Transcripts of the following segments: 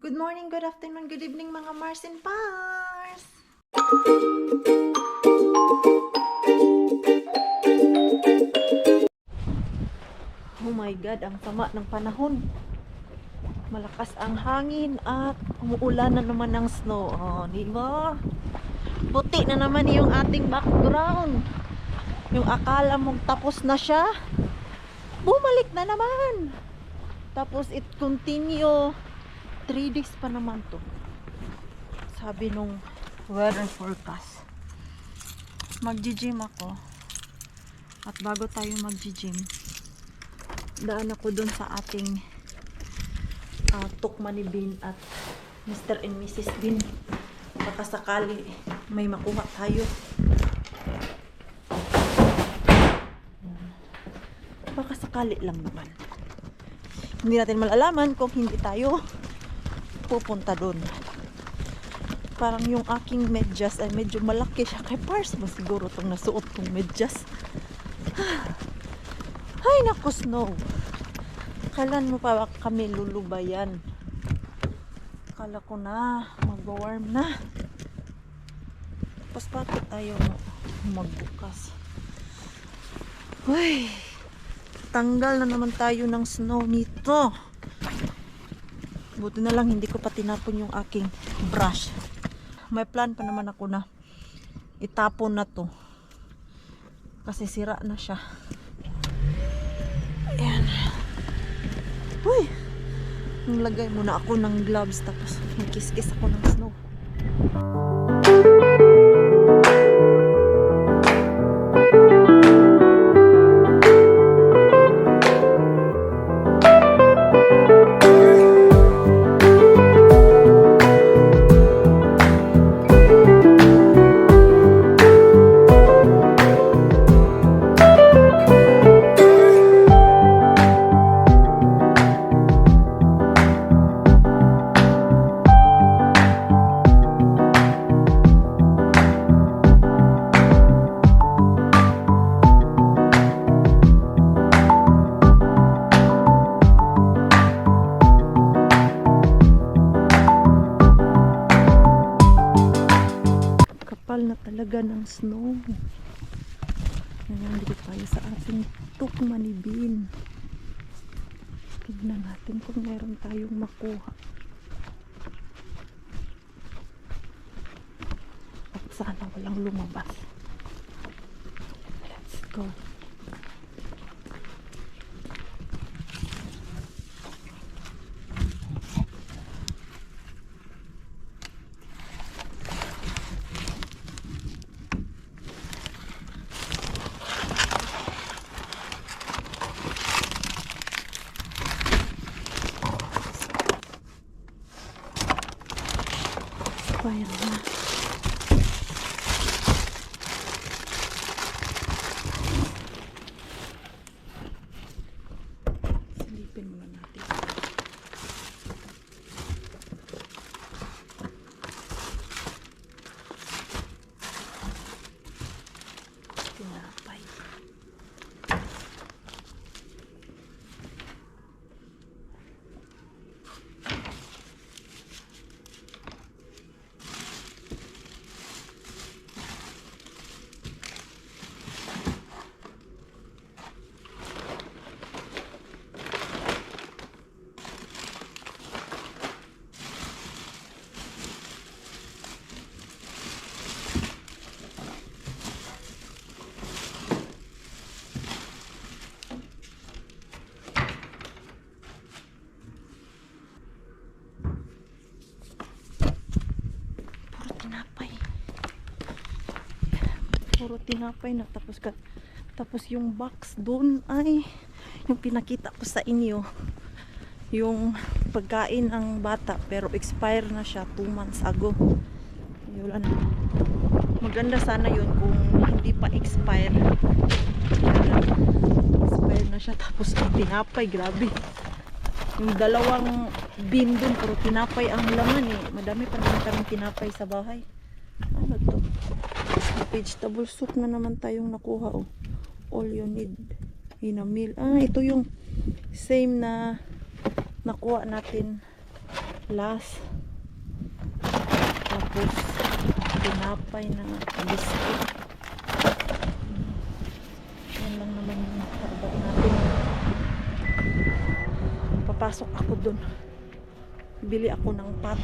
Good morning, good afternoon, good evening mga Mars and Pars! Oh my God, ang sama ng panahon. Malakas ang hangin at umuulan na naman ng snow. Oh, di ba? Puti na naman yung ating background. Yung akala mong tapos na siya, bumalik na naman. Tapos it continue. 3 days pa naman to, sabi nung weather forecast. Magji-gym ako, at bago tayo magji-gym, daan ako dun sa ating Tukmani Bean at Mr. and Mrs. Bean. Baka sakali may makuha tayo. Baka sakali lang naman. Hindi natin malalaman kung hindi tayo pupunta doon. Parang yung aking medyas ay medyo malaki siya kay Pars. Mas siguro itong nasuot kong medyas. Ay naku, snow. Kalan mo pa kami lulubayan? Kala ko na mag-warm na. Tapos bakit ayaw mo magbukas? Uy, tanggal na naman tayo ng snow nito. Buti na lang hindi ko pa tinapon yung aking brush. May plan pa naman ako na itapon na to, kasi sira na siya. Ayan. Uy, naglagay muna ako ng gloves, tapos nagkiskis ako ng snow. Na talaga ng snow. Nandito tayo sa ating Tukmani Bean. Tignan natin kung meron tayong makuha. At sana walang lumabas. Let's go. Ayan na. Silipin muna natin. Tinapay. Puro tinapay na, tapos yung box doon ay yung pinakita ko sa inyo, yung pagkain ng bata, pero expire na siya 2 months ago. Wala na. Maganda sana yun kung hindi pa expire. Expire na siya. Tapos ang tinapay, grabe, yung 2 bin doon puro tinapay ang laman eh. Madami pa naman kaming tinapay sa bahay. Ano to? Vegetable soup na naman tayong nakuha, oh. All you need in a meal. Ito yung same na nakuha natin Last. Tapos, tinapay na biscuit. Yan lang naman yung karbat natin. Papasok ako dun. Bili ako ng pot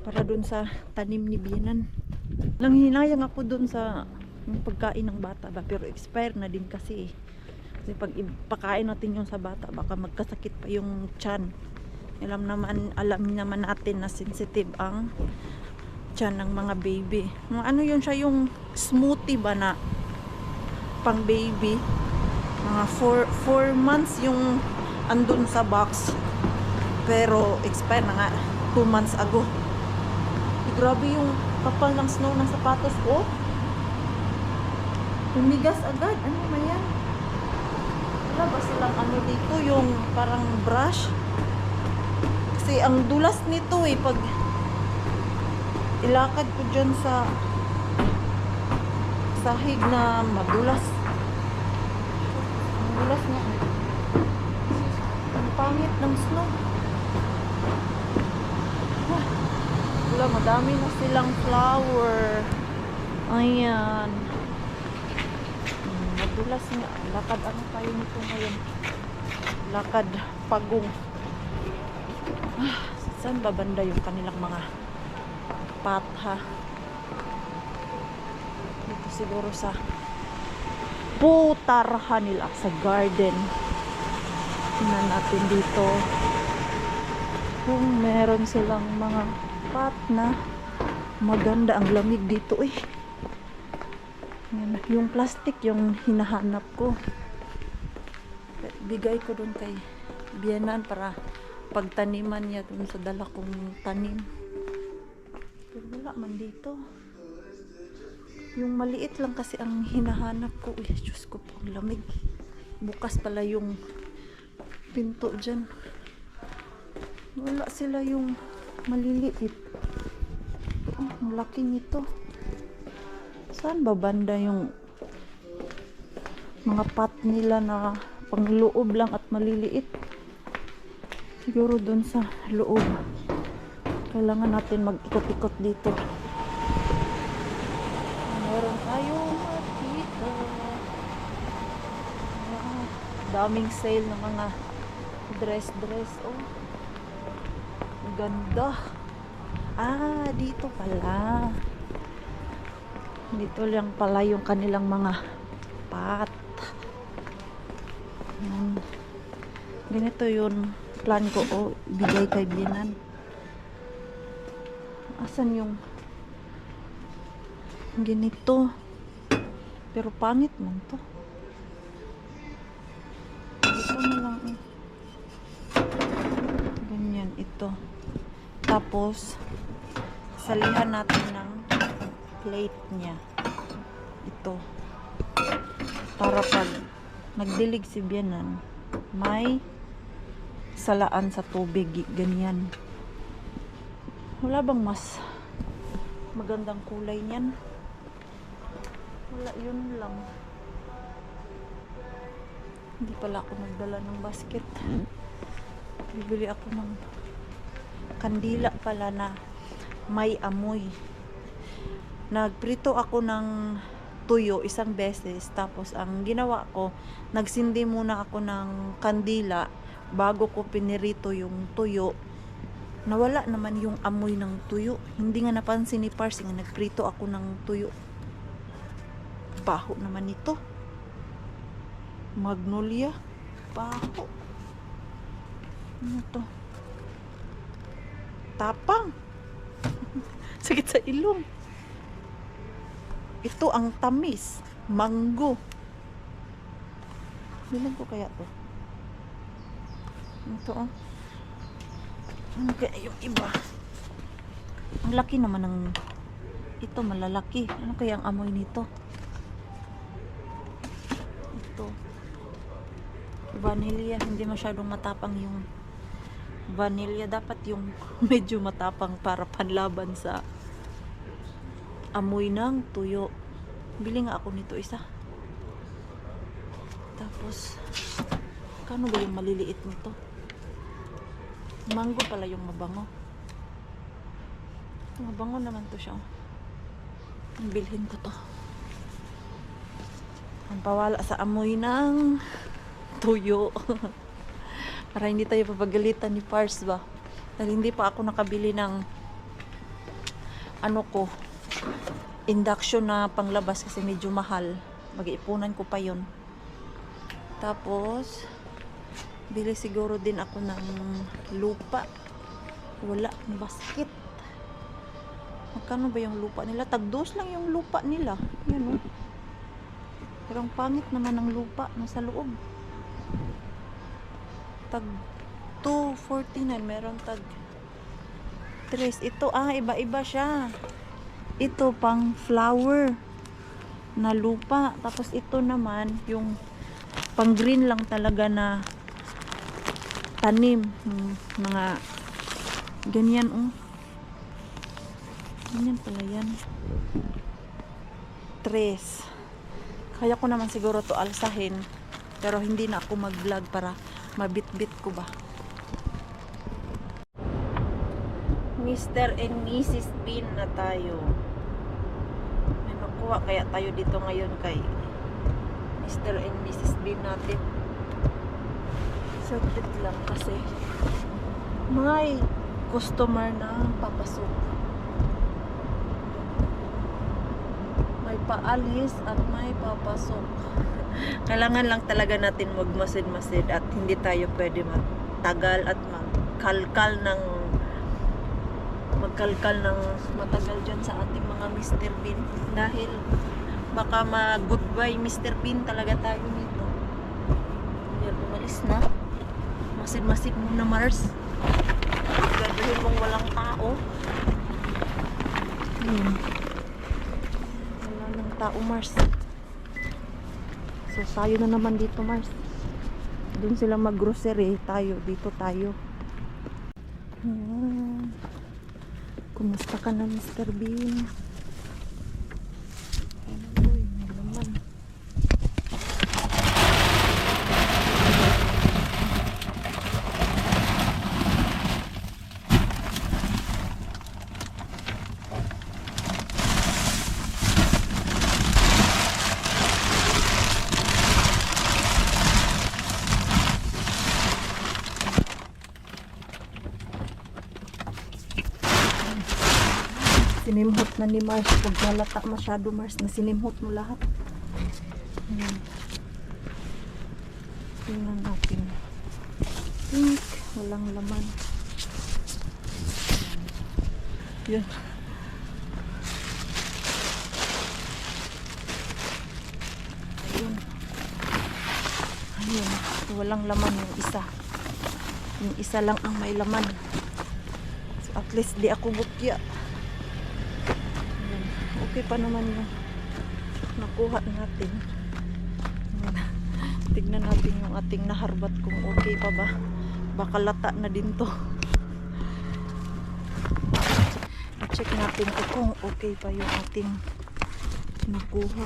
para dun sa tanim ni Bianan. Nanghinayang ako dun sa pagkain ng bata ba, pero expire na din kasi. Kasi pag ipakain natin yung sa bata, baka magkasakit pa yung tiyan. Alam naman natin na sensitive ang tiyan ng mga baby. Ano yun siya, yung smoothie ba na pang baby. Mga 4 months yung andun sa box. Pero expire na nga 2 months ago. Grabe yung kapal ng snow ng sapatos ko. Tumigas agad. Ano ba yan? Wala ba silang ano dito, yung parang brush? Kasi ang dulas nito pag ilakad ko dyan sa sahig na madulas. Ang dulas nga. Ang pangit ng snow. Wala, madami na silang flower. Ayan. Madulas nga. Lakad ano tayo nito ngayon? Lakad pagong. Saan ba banda yung kanilang mga patha? Dito siguro sa putarhan nila sa garden. Tingnan natin dito kung meron silang mga pot na maganda. Ang lamig dito Yan, yung plastic yung hinahanap ko. Bigay ko dun kay Bianan para pagtaniman niya dun sa dala kong tanim. Pero wala man dito. Yung maliit lang kasi ang hinahanap ko. Diyos ko po, ang lamig. Bukas pala yung pinto dyan. Wala sila yung maliliit. Ang laki nito. Saan ba banda yung mga pot nila na pangloob lang at maliliit? Siguro dun sa loob. Kailangan natin mag-ikot-ikot dito. Meron tayong makita. Daming sale ng mga dress. Ang ganda. Dito pala. Dito lang pala yung kanilang mga pot. Ganito yun plan ko. Bigay kay Bianan. Asan yung ganito? Pero pangit man to. Ito na lang ganyan ito. Tapos salihan natin ng plate niya. Ito. Para pag nagdilig si Bianan, may salaan sa tubig. Ganyan. Wala bang mas magandang kulay niyan? Wala, yun lang. Hindi pala ako nagdala ng basket. Bibili ako ng kandila pala na may amoy. Nagprito ako ng tuyo isang beses. Tapos ang ginawa ko, nagsindi muna ako ng kandila bago ko pinirito yung tuyo. Nawala naman yung amoy ng tuyo. Hindi nga napansin ni Pars nga nagprito ako ng tuyo. Baho naman ito. Magnolia. Baho. Ano to? Tapang. Sakit sa ilong. Ito ang tamis. Mango. Bilang ko kaya to? Ito Ano kaya yung iba? Ang laki naman ng ito, malalaki. Ano kaya ang amoy nito? Ito. Vanilla. Hindi masyadong matapang yung vanilla. Dapat yung medyo matapang para panlaban sa amoy ng tuyo. Bili nga ako nito isa. Tapos, kano ba yung maliliit nito? Mango pala yung mabango. Mabango naman to siya. Bilhin ko to. Ang pawala sa amoy ng tuyo. Para hindi tayo papagalitan ni Pars ba. Dahil hindi pa ako nakabili ng ano ko, induction na panglabas kasi medyo mahal. Mag-iipunan ko pa yon. Tapos bili siguro din ako ng lupa. Wala, basket. Magkano ba yung lupa nila? Tag-2 lang yung lupa nila. Yan o. Pero ang pangit naman ng lupa nasa loob. Tag 249, meron tag 3. Ito iba-iba siya. Ito pang flower na lupa. Tapos ito naman yung pang green lang talaga na tanim. Mga ganyan ganyan pala yan. 3. Kaya ko naman siguro to alsahin. Pero hindi na ako mag-vlog para mabit-bit ko ba. Mr. and Mrs. Bean na tayo. May nakuha kaya tayo dito ngayon kay Mr. and Mrs. Bean natin. Saglit lang kasi may customer na papasok. May paalis at may papasok. Kailangan lang talaga natin magmasid-masid at hindi tayo pwede magtagal at magkalkal ng matagal dyan sa ating mga Mr. Bean. Dahil baka mag-goodbye Mr. Bean talaga tayo nito. Yan, umalis na. Masid-masid muna, Mars. Gagawin mong walang tao. Wala ng tao, Mars. So, tayo na naman dito, Mars. Doon sila mag-grocery. Tayo, dito tayo. Kumusta ka na, Mr. Bean? Uy, may laman. Sinimhot na ni Mars. Pag malata masyado, Mars, na sinimhot mo lahat. Tingnan natin. Pink. Walang laman. Yan. Ayun. Ayun. Walang laman yung isa. Yung isa lang ang may laman. So at least di ako bukya. Okay pa naman yung nakuha natin. Tignan natin yung ating naharbat kung okay pa ba. Baka lata na din to. Check natin kung okay pa yung ating nakuha.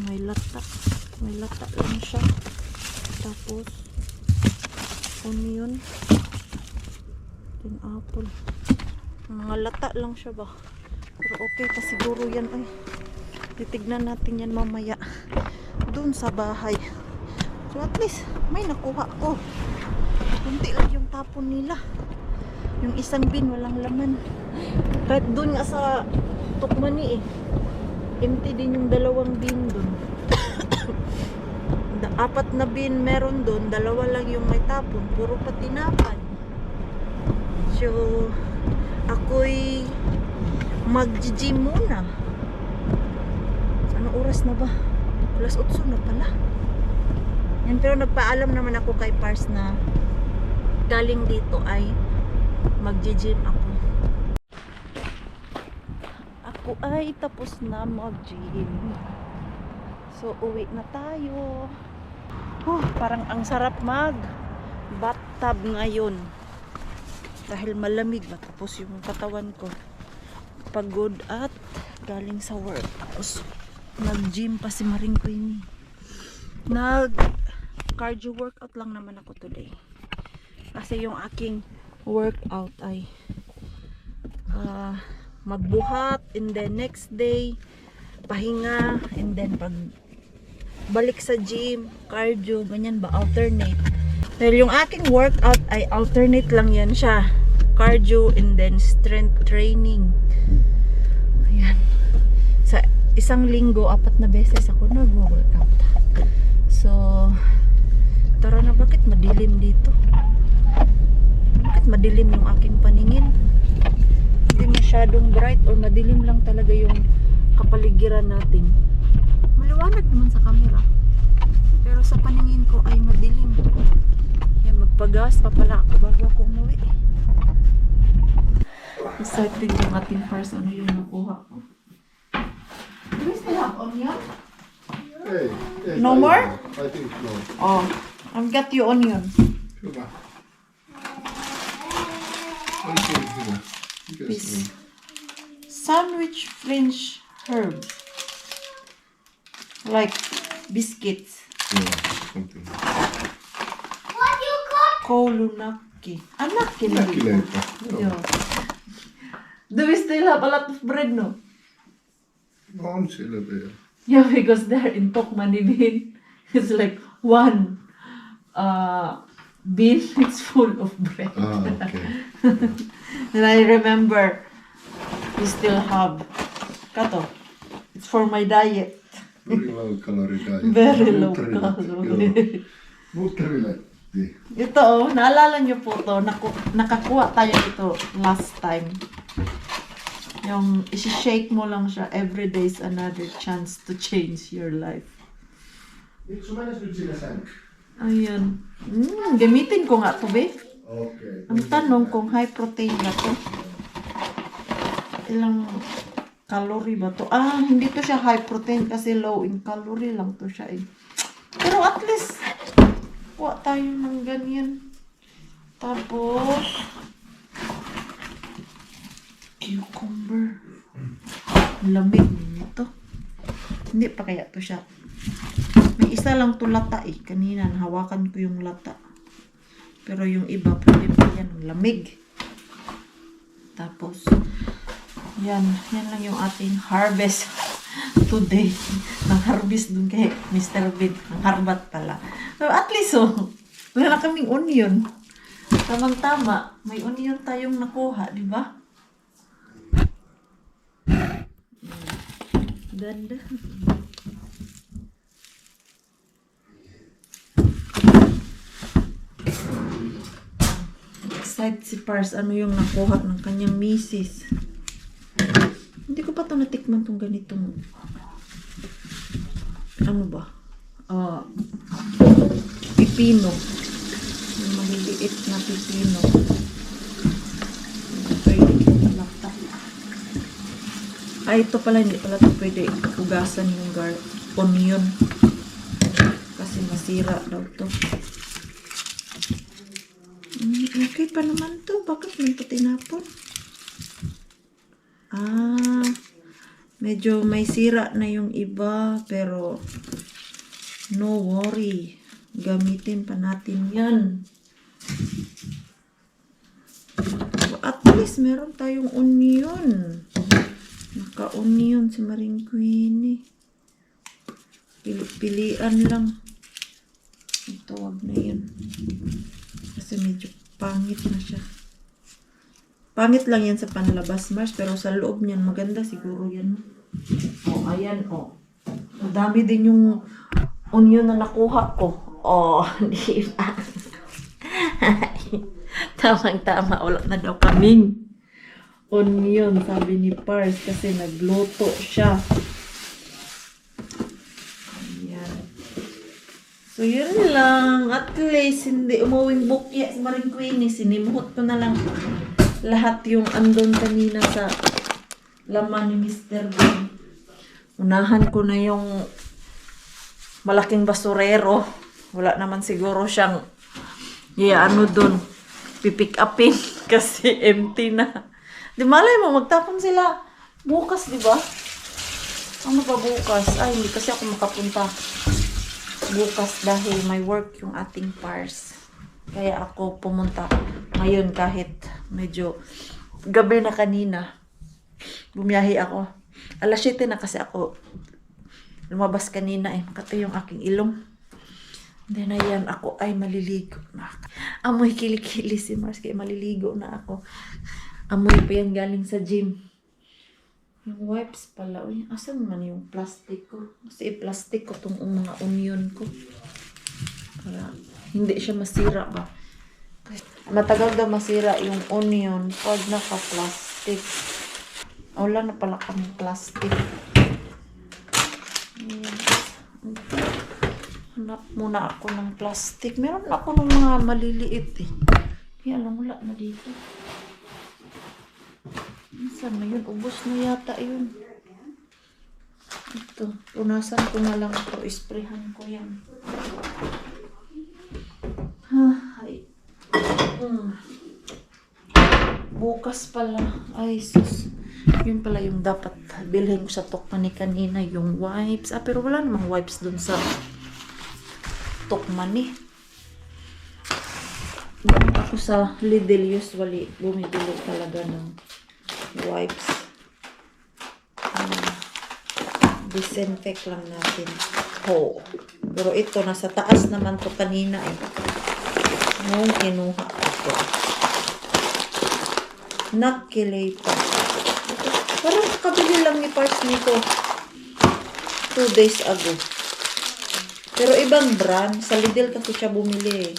May lata. May lata lang siya. Tapos onion. Then apple. Mga lata lang siya ba. Pero okay pa siguro yan. Ay, titignan natin yan mamaya dun sa bahay. So at least may nakuha ko. Kunti lang yung tapon nila. Yung isang bin walang laman. Kahit dun nga sa Tukmani empty din yung 2 bin dun. 4 na bin meron dun. 2 lang yung may tapon. Puro patinapan. So ako'y mag-gym muna. Anong oras na ba? 8:00 na pala. Yan, pero nagpaalam naman ako kay Pars na galing dito ay mag-gym ako. Ako ay tapos na mag-gym. So, uwi na tayo. Parang ang sarap mag-bathtub ngayon. Dahil malamig ba, tapos yung katawan ko pagod at galing sa work. Tapos nag-gym pa si Maring Queenie. Cardio workout lang naman ako today. Kasi yung aking workout ay magbuhat, and then next day pahinga, and then pag balik sa gym, cardio, ganyan ba, alternate. Dahil yung aking workout ay alternate lang yan siya, cardio and then strength training. Ayan, sa isang linggo 4 na beses ako nag-workout. So tara na, bakit madilim dito? Bakit madilim yung aking paningin? Hindi masyadong bright or madilim lang talaga yung kapaligiran natin. Maliwanag naman sa camera, pero sa paningin ko ay madilim. Yan, magpagas pa pala ako bago ako umuwi. Excited yung ating first ano yung nakuha ko. Do we still have onion? Hey, No more? I think no. Oh, I've got you onion. Hyvä. Oikein hyvä. Mikäs Peace. se on? Sandwich French herb. Like biscuits. Joo, something. Koulunakki. Nakkileipä. Nakkileipä. Joo. Do we still have a lot of bread, no? No on siellä vielä. Yeah, because there in Tokmanni it's like one bin it's full of bread. Ah, okei. And I remember we still have kato. It's for my diet. Very low calorie diet. Very low Nutriletti, calorie. joo. Nutriletti. Ito naalala niyo po to, nakakuha tayo ito last time. Yung isi-shake mo lang siya, every day is another chance to change your life. Miksi menes nyt sinne sänky? Ayan. Gamitin ko nga to, be. Okei. Ang tanong kung high protein ba to? Ilang calorie ba to? Hindi to siya high protein kasi low in calorie lang to siya eh. Pero at least, kuha tayo ng ganyan. Tapos, cucumber. Lamig nito. Hindi pa kaya to siya. May isa lang to lata eh. Kanina nahawakan ko yung lata. Pero yung iba, pwede pa yan. Lamig. Tapos, yan lang yung ating harvest today. Nang-harvest dun kay Mr. Bid. Ang harbat pala. So, at least, wala na kaming onion. Tamang-tama, may onion tayong nakuha, di ba? Ganda. Excited si Pars, ano yung nakuha ng kanyang misis. Hindi ko pa ito natikman tong ganitong ano ba? Pipino. Yung maliliit na pipino. Pwede laptop. Ito pala, hindi pala ito pwede ugasan yung onion. Kasi masira daw to. Okay pa naman to. Bakit may ito tinapon? Medyo may sira na yung iba, pero no worry. Gamitin pa natin yan. At least meron tayong onion. Naka-onion si Maring Queenie. Pilian lang. Ito, wag na yan. Kasi medyo pangit na siya. Pangit lang yan sa panlabas, Mars. Pero sa loob niyan, maganda siguro yan. Ayan, madami din yung onion na nakuha ko. Di ba? Tamang-tama. Wala na daw kaming onion, sabi ni Pars. Kasi nagluto siya. Ayan. So, yun lang. At least, hindi umuwing bukya si Maring Queenie. Sinimuhot ko na lang lahat yung andon kanina sa laman ni Mr. Bean. Unahan ko na yung malaking basurero. Wala naman siguro siyang dun, pipick upin kasi empty na. Di malay mo, magtapon sila bukas, di ba? Ano ba bukas? Ay, hindi kasi ako makapunta. bukas dahil may work yung ating pars. Kaya ako pumunta ngayon kahit medyo gabi na kanina. Bumiyahe ako. Alas 7 na kasi ako lumabas kanina makati yung aking ilong. Then ayan, ako ay maliligo na. Amoy kilikili si Mars kaya maliligo na ako. Amoy pa yan galing sa gym. Yung wipes pala. Uy, asan man yung plastic ko? Kasi i-plastic ko tong mga onion ko. Para hindi siya masira ba. Matagal daw masira yung onion pag naka-plastic. Wala na pala kami plastic. Ayan. Hanap muna ako ng plastic. Meron ako ng mga maliliit Kaya lang wala na dito. Saan na yun? Ubos na yata yun. Ito. Punasan ko na lang ito. Isprehan ko yan. Ay. Bukas pala. Ay, sus. Yun pala yung dapat bilhin ko sa Tokman ni kanina. Yung wipes. Pero wala namang wipes dun sa Tokman eh. Ako sa Lidl usually bumibili talaga ng wipes. Disinfect lang natin. Pero ito nasa taas naman to kanina nung kinuha ko. Nakilay pa. Parang kabili lang ni Pars nito 2 days ago. Pero ibang brand. Sa Lidl kasi siya bumili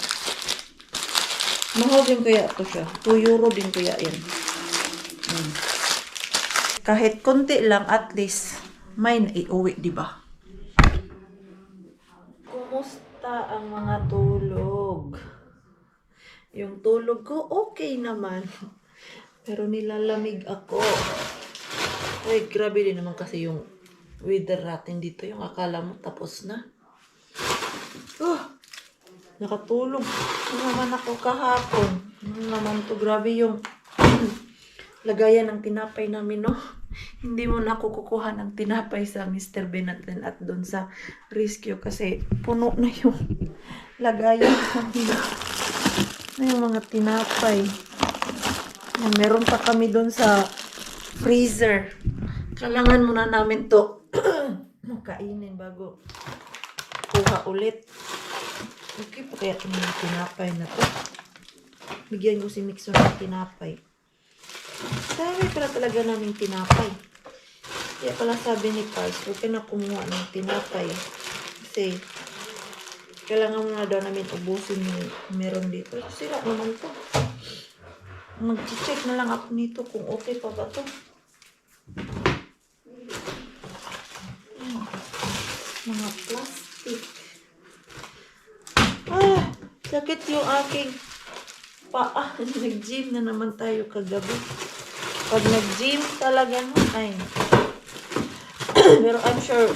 Mahal din kaya ito siya. 2 euro din kaya yan. Kahit konti lang, at least may naiuwi, di ba? Kumusta ang mga tulog? Yung tulog ko, okay naman. Pero nilalamig ako. Ay, grabe din naman kasi yung weather natin dito. Yung akala mo tapos na. Nakatulog naman ako kahapon. Naman to, grabe yung lagayan ng tinapay namin, no? Hindi mo na ako kukuha ng tinapay sa Mr. Benaten at doon sa Rescue kasi puno na yung lagayan namin. Na yung mga tinapay. Yan, meron pa kami doon sa freezer. Kailangan muna namin to makainin bago kuha ulit. Okay pa kaya itong mga tinapay na to. Bigyan ko si Mixon ng tinapay. Sabi pala talaga namin tinapay. Kaya pala sabi ni Pars, huwag ka na kumuha ng tinapay. Kasi, kailangan muna daw namin ubusin yung meron dito. Sira naman to. Mag-check na lang ako nito kung okay pa ba to. Mga plastic. Sakit yung aking paa. Nag-gym na naman tayo kagabi. Pag nag-gym talaga no, ay. Pero I'm sure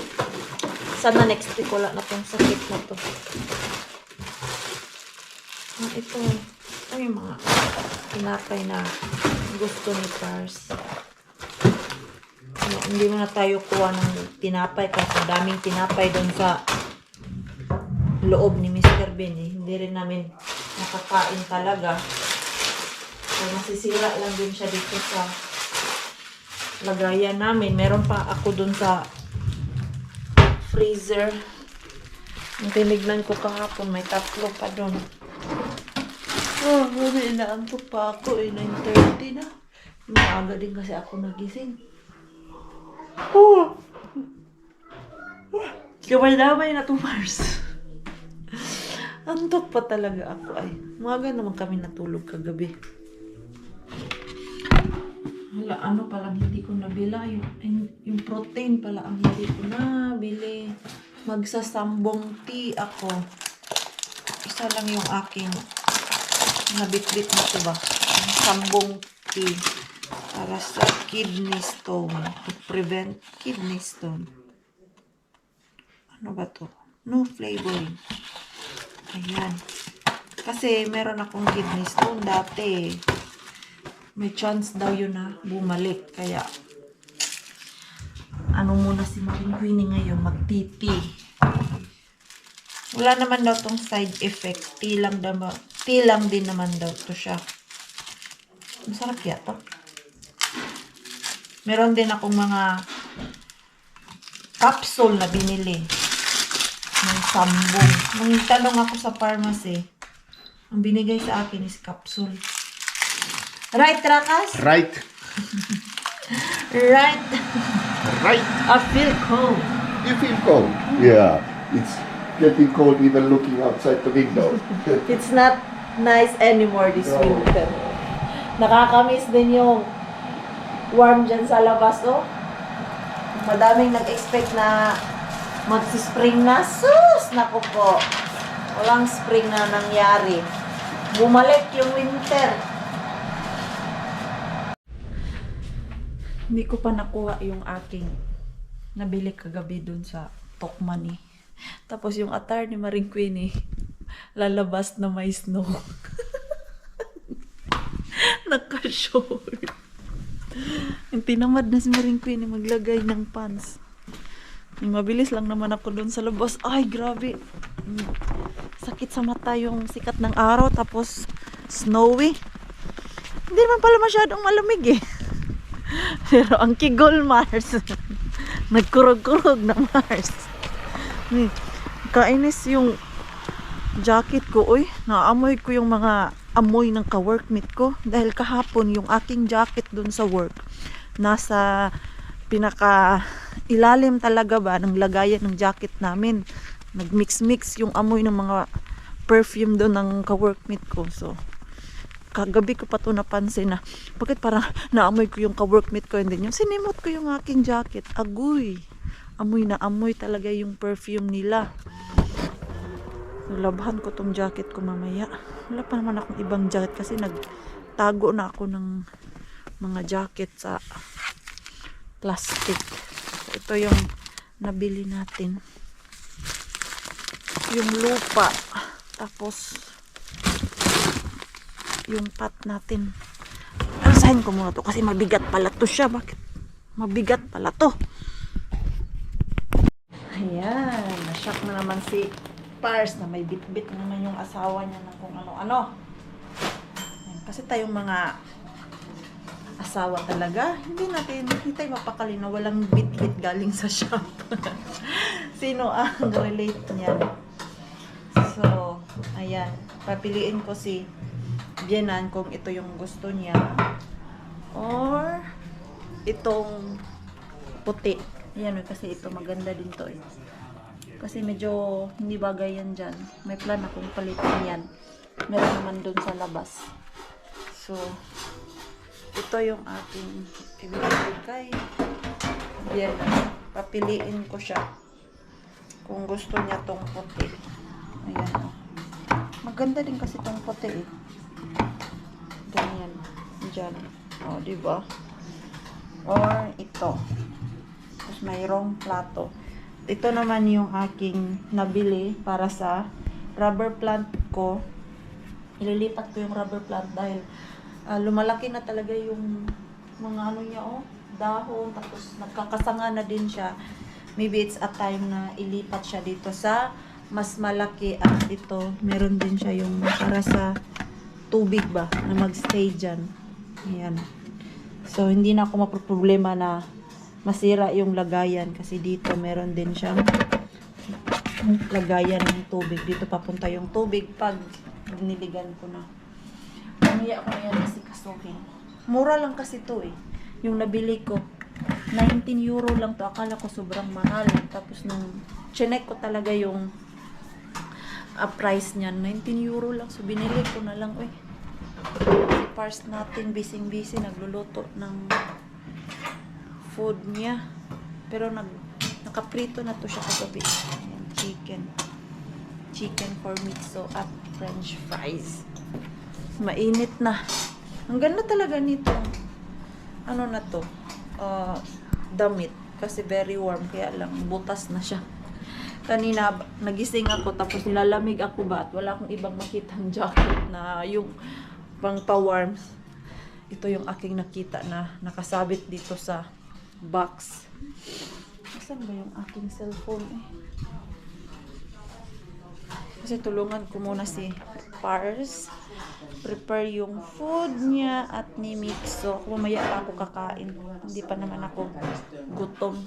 sana next week wala na tong sakit na to. Ito. Ay, mga tinapay na gusto ni Pars. Hindi mo na tayo kuha ng tinapay kasi daming tinapay doon sa loob ni Mr. Ben Hindi rin namin nakakain talaga. So, masisira lang din siya dito sa lagayan namin. Meron pa ako dun sa freezer. Yung tinignan ko kahapon, may 3 pa dun. Inaantok pa ako 9:30 na. Maaga din kasi ako nagising. Kamay-damay na 2 Mars. Antok pa talaga ako ay. Umaga naman kami natulog kagabi. Hala, ano palang hindi ko nabila. Yung protein pala ang hindi ko nabili. Magsasambong tea ako. Isa lang yung aking nabitbit na ito ba. Sambong tea. Para sa kidney stone. To prevent kidney stone. Ano ba to? No flavoring. Ayan. Kasi meron akong kidney stone dati. May chance daw yun na bumalik. Kaya, ano muna si Maring Queenie ngayon, magtiti. Wala naman daw tong side effect. Tea lang din naman daw to siya. Masarap yata. Meron din akong mga capsule na binili. Ng sambong. Nung tanong ako sa pharmacy, ang binigay sa akin is capsule. Right, Rakas? Right. Right. Right. I feel cold. You feel cold? Yeah. It's getting cold even looking outside the window. It's not nice anymore this No. winter. Nakakamiss din yung warm dyan sa labas, oh. Madaming nag-expect na magsi-spring na. Sus! Naku po. Walang spring na nangyari. Bumalik yung winter. Hindi ko pa nakuha yung aking nabili kagabi dun sa Tokman. Tapos yung attire ni Maring Queenie, lalabas na may snow. Naka-short. Yung tinamad na si Maring Queenie maglagay ng pants. Mabilis lang naman ako doon sa labas. Ay, grabe. Sakit sa mata yung sikat ng araw. Tapos, snowy. Hindi naman pala masyadong malamig eh. Pero ang kigol Mars. Nagkurog-kurog na Mars. Kainis yung jacket ko. Uy, naamoy ko yung mga amoy ng ka-workmate ko. Dahil kahapon yung aking jacket dun sa work. Nasa pinaka ilalim talaga ba ng lagayan ng jacket namin. Nagmix-mix yung amoy ng mga perfume doon ng ka-workmate ko. So, kagabi ko pa to napansin na bakit parang naamoy ko yung ka-workmate ko and then yung sinimot ko yung aking jacket. Agoy. Amoy na amoy talaga yung perfume nila. So, labhan ko tong jacket ko mamaya. Wala pa naman akong ibang jacket kasi nagtago na ako ng mga jacket sa plastic. Ito yung nabili natin. Yung lupa. Tapos yung pot natin. Ansahin ko muna to kasi mabigat pala to siya. Bakit? Mabigat pala to. Ayan. Nashock na naman si Pars na may bit-bit naman yung asawa niya ng kung ano-ano. Ayan. Kasi tayong mga asawa talaga, hindi tayo mapakali na walang bit-bit galing sa shop. Sino ang relate niyan? So, ayan. Papiliin ko si Bienan kung ito yung gusto niya or itong puti. Ayan, kasi ito maganda din to eh. Kasi medyo hindi bagay yan dyan. May plan akong palitin yan. Meron naman dun sa labas. So, ito yung aking ibibigay kay Bienan. Papiliin ko siya kung gusto niya tong puti. Ayan o. Maganda din kasi tong puti eh. Ganyan. Diyan. O, diba? Or ito. Tapos mayroong plato. Ito naman yung aking nabili para sa rubber plant ko. Ililipat ko yung rubber plant dahil lumalaki na talaga yung mga ano niya dahon. Tapos nagkakasanga na din siya. Maybe it's a time na ilipat siya dito sa mas malaki. At ito, meron din siya yung para sa tubig ba na magstay dyan. Ayan. So, hindi na ako maproblema na masira yung lagayan kasi dito meron din siyang lagayan ng tubig. Dito papunta yung tubig pag niligan ko na. Mamaya ko na yan kasi kasuhin. Mura lang kasi to eh. Yung nabili ko, 19 euro lang to. Akala ko sobrang mahal. Tapos nung chinek ko talaga yung price niyan, 19 euro lang. So binili ko na lang. Uy, si Pars natin busy nagluluto ng food niya. Pero nakaprito na to siya kagabi. Ayan, chicken for mitso at french fries. Mainit na. Ang ganda talaga nito. Ano na to? Damit. Kasi very warm. Kaya lang, butas na siya. Kanina, nagising ako. Tapos nilalamig ako ba? At wala akong ibang makitang jacket na yung pang pa-warm. Ito yung aking nakita na nakasabit dito sa box. Saan ba yung aking cellphone eh? Kasi tulungan ko muna si Pars. Prepare yung food niya at ni Mixo. Mamaya pa ako kakain. Hindi pa naman ako gutom.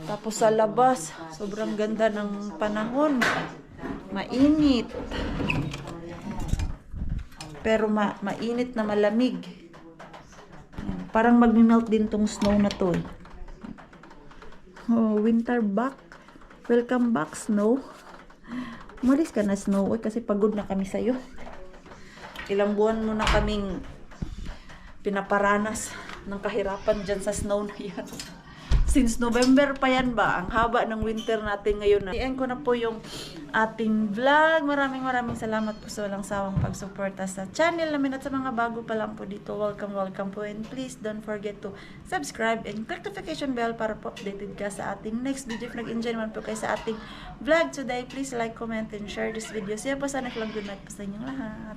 Tapos sa labas, sobrang ganda ng panahon. Mainit. Pero mainit na malamig. Ayan. Parang magmi-melt din tong snow na to. Oh, winter back. Welcome back, snow. Umalis ka na, Snow. Uy, kasi pagod na kami sa'yo. Ilang buwan mo na kaming pinaparanas ng kahirapan dyan sa snow na yan. Since November pa yan ba? Ang haba ng winter natin ngayon. Iyan ko na po yung ating vlog. Maraming salamat po sa walang sawang pagsuporta sa channel namin at sa mga bago pa lang po dito. Welcome po, and please don't forget to subscribe and click notification bell para po updated ka sa ating next video. If nag-enjoy naman po kayo sa ating vlog today, please like, comment, and share this video. Siya po, sana lang good night po sa inyong lahat.